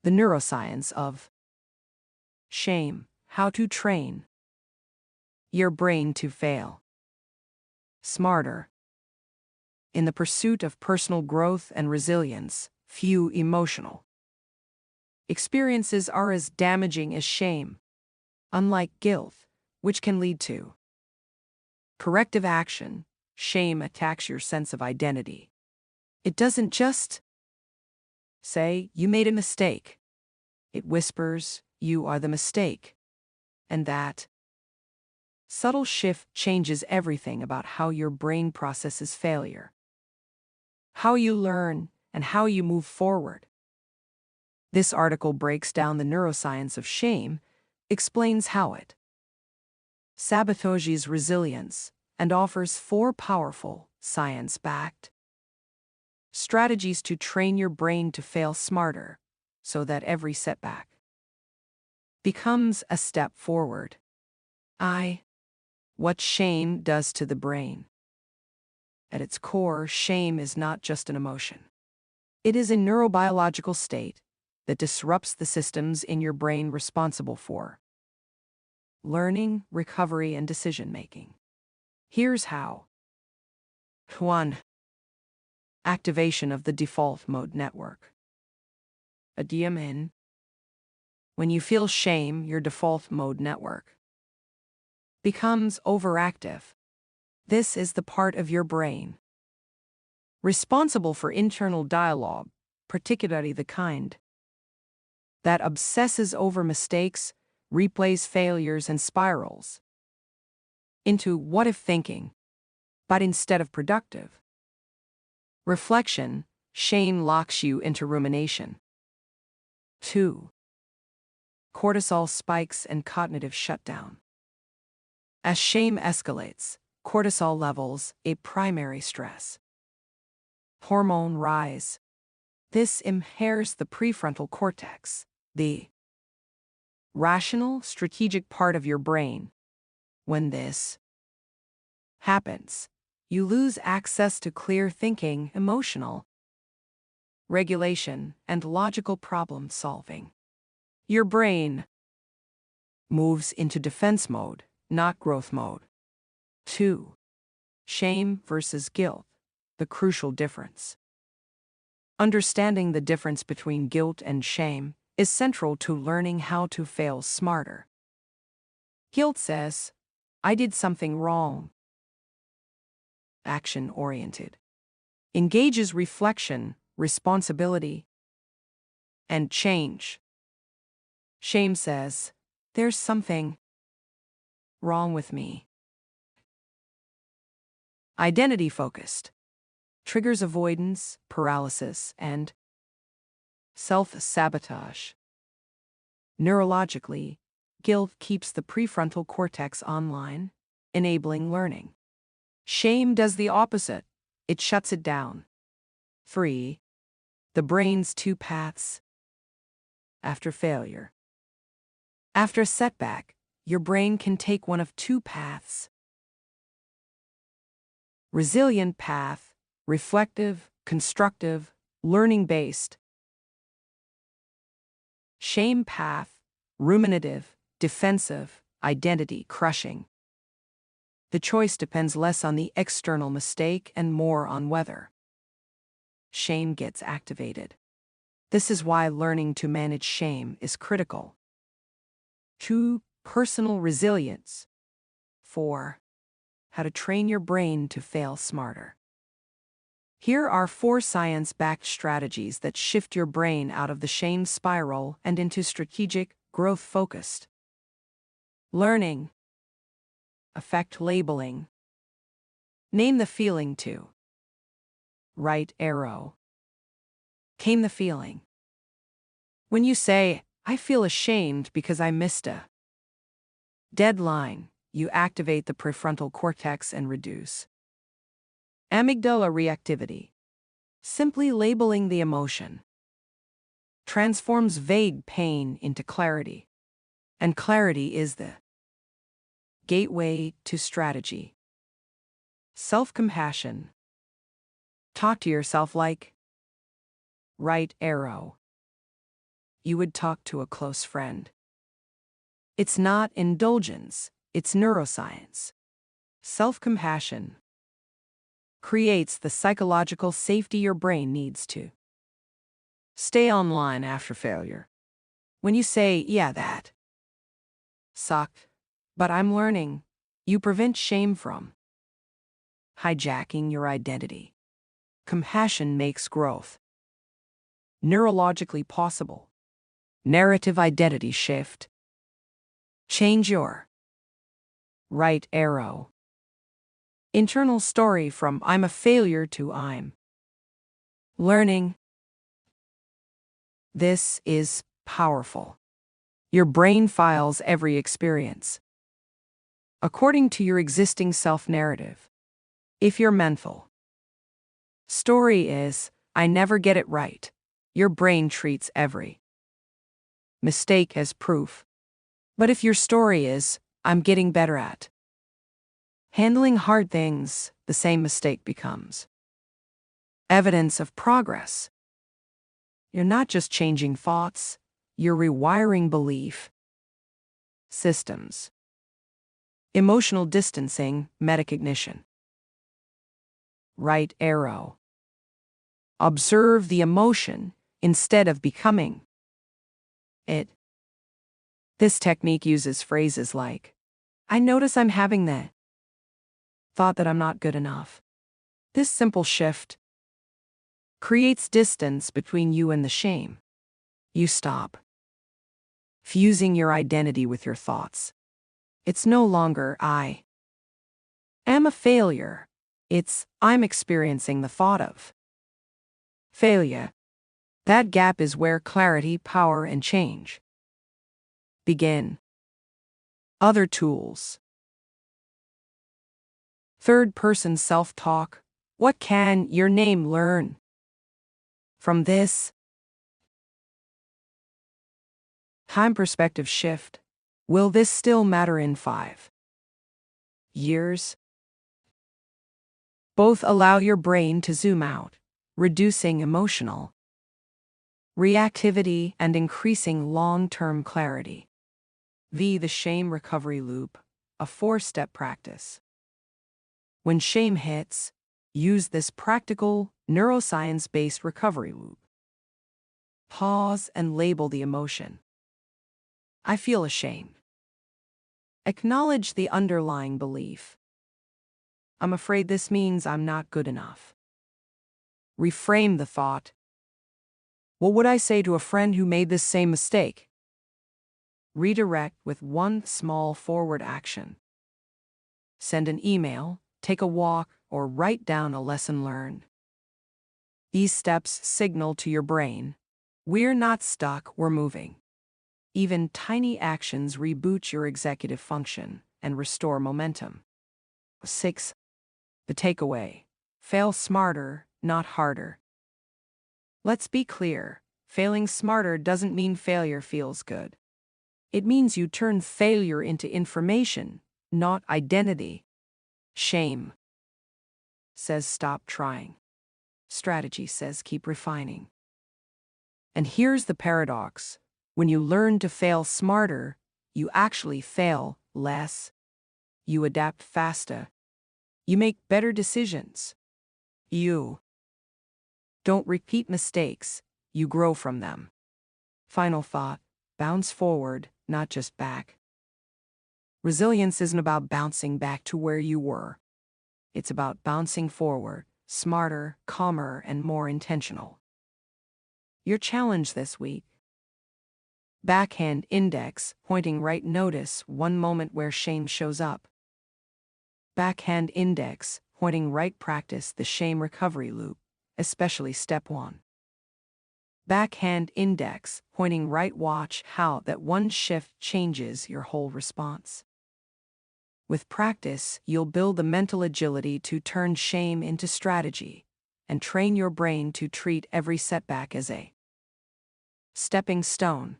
The neuroscience of shame, how to train your brain to fail smarter. In the pursuit of personal growth and resilience, few emotional experiences are as damaging as shame. Unlike guilt, which can lead to corrective action, shame attacks your sense of identity. It doesn't just say, "You made a mistake." It whispers, "You are the mistake." And that subtle shift changes everything about how your brain processes failure, how you learn, and how you move forward. This article breaks down the neuroscience of shame, explains how it sabotages resilience, and offers 4 powerful, science-backed strategies to train your brain to fail smarter, so that every setback becomes a step forward. What shame does to the brain. At its core, shame is not just an emotion. It is a neurobiological state that disrupts the systems in your brain responsible for learning, recovery, and decision-making. Here's how. 1. Activation of the default mode network. A DMN. When you feel shame, your default mode network becomes overactive. This is the part of your brain responsible for internal dialogue, particularly the kind that obsesses over mistakes, replays failures, and spirals into what-if thinking. But instead of productive reflection, shame locks you into rumination. 2. Cortisol spikes and cognitive shutdown. As shame escalates, cortisol levels, a primary stress hormone, rise. This impairs the prefrontal cortex, the rational, strategic part of your brain. When this happens, you lose access to clear thinking, emotional regulation, and logical problem solving. Your brain moves into defense mode, not growth mode. 2. Shame versus guilt, the crucial difference. Understanding the difference between guilt and shame is central to learning how to fail smarter. Guilt says, "I did something wrong." Action-oriented. Engages reflection, responsibility, and change. Shame says, "There's something wrong with me." Identity-focused. Triggers avoidance, paralysis, and self-sabotage. Neurologically, guilt keeps the prefrontal cortex online, enabling learning. Shame does the opposite. It shuts it down. 3. The brain's 2 paths. After failure. After a setback, your brain can take one of 2 paths. Resilient path, reflective, constructive, learning-based. Shame path, ruminative, defensive, identity-crushing. The choice depends less on the external mistake and more on whether shame gets activated. This is why learning to manage shame is critical. 2. Personal resilience. 4. How to train your brain to fail smarter. Here are 4 science-backed strategies that shift your brain out of the shame spiral and into strategic, growth-focused learning. Affect labeling. Name the feeling to. Right arrow. Name the feeling. When you say, "I feel ashamed because I missed a deadline," you activate the prefrontal cortex and reduce amygdala reactivity. Simply labeling the emotion transforms vague pain into clarity, and clarity is the gateway to strategy. Self-compassion. Talk to yourself like right arrow. you would talk to a close friend. It's not indulgence, it's neuroscience. Self-compassion creates the psychological safety your brain needs to stay online after failure. When you say, yeah, that sucked, but I'm learning, you prevent shame from hijacking your identity. Compassion makes growth neurologically possible. Narrative identity shift. Change your right arrow. Internal story from I'm a failure to I'm learning. This is powerful. Your brain files every experience according to your existing self-narrative. If your mental story is, I never get it right, your brain treats every mistake as proof. But if your story is, I'm getting better at handling hard things, the same mistake becomes evidence of progress. You're not just changing thoughts, you're rewiring belief systems. Emotional distancing, metacognition. Right arrow. Observe the emotion instead of becoming it. This technique uses phrases like, I notice I'm having that thought that I'm not good enough. This simple shift creates distance between you and the shame. You stop fusing your identity with your thoughts. It's no longer, I am a failure. It's, I'm experiencing the thought of failure. That gap is where clarity, power, and change begin. Other tools. Third-person self-talk. What can your name learn from this? Time perspective shift. Will this still matter in 5 years? Both allow your brain to zoom out, reducing emotional reactivity and increasing long-term clarity. The shame recovery loop, a 4-step practice. When shame hits, use this practical, neuroscience-based recovery loop. Pause and label the emotion. I feel ashamed. Acknowledge the underlying belief. I'm afraid this means I'm not good enough. Reframe the thought. What would I say to a friend who made this same mistake? Redirect with one small forward action. Send an email, take a walk, or write down a lesson learned. These steps signal to your brain, we're not stuck, we're moving. Even tiny actions reboot your executive function and restore momentum. 6. The takeaway. Fail smarter, not harder. Let's be clear, failing smarter doesn't mean failure feels good. It means you turn failure into information, not identity. Shame says stop trying. Strategy says keep refining. And here's the paradox. When you learn to fail smarter, you actually fail less. You adapt faster. You make better decisions. You don't repeat mistakes, you grow from them. Final thought, bounce forward, not just back. Resilience isn't about bouncing back to where you were. It's about bouncing forward, smarter, calmer, and more intentional. Your challenge this week. Backhand index, pointing right. Notice one moment where shame shows up. Backhand index, pointing right. Practice the shame recovery loop, especially step 1. Backhand index, pointing right. Watch how that one shift changes your whole response. With practice, you'll build the mental agility to turn shame into strategy and train your brain to treat every setback as a stepping stone.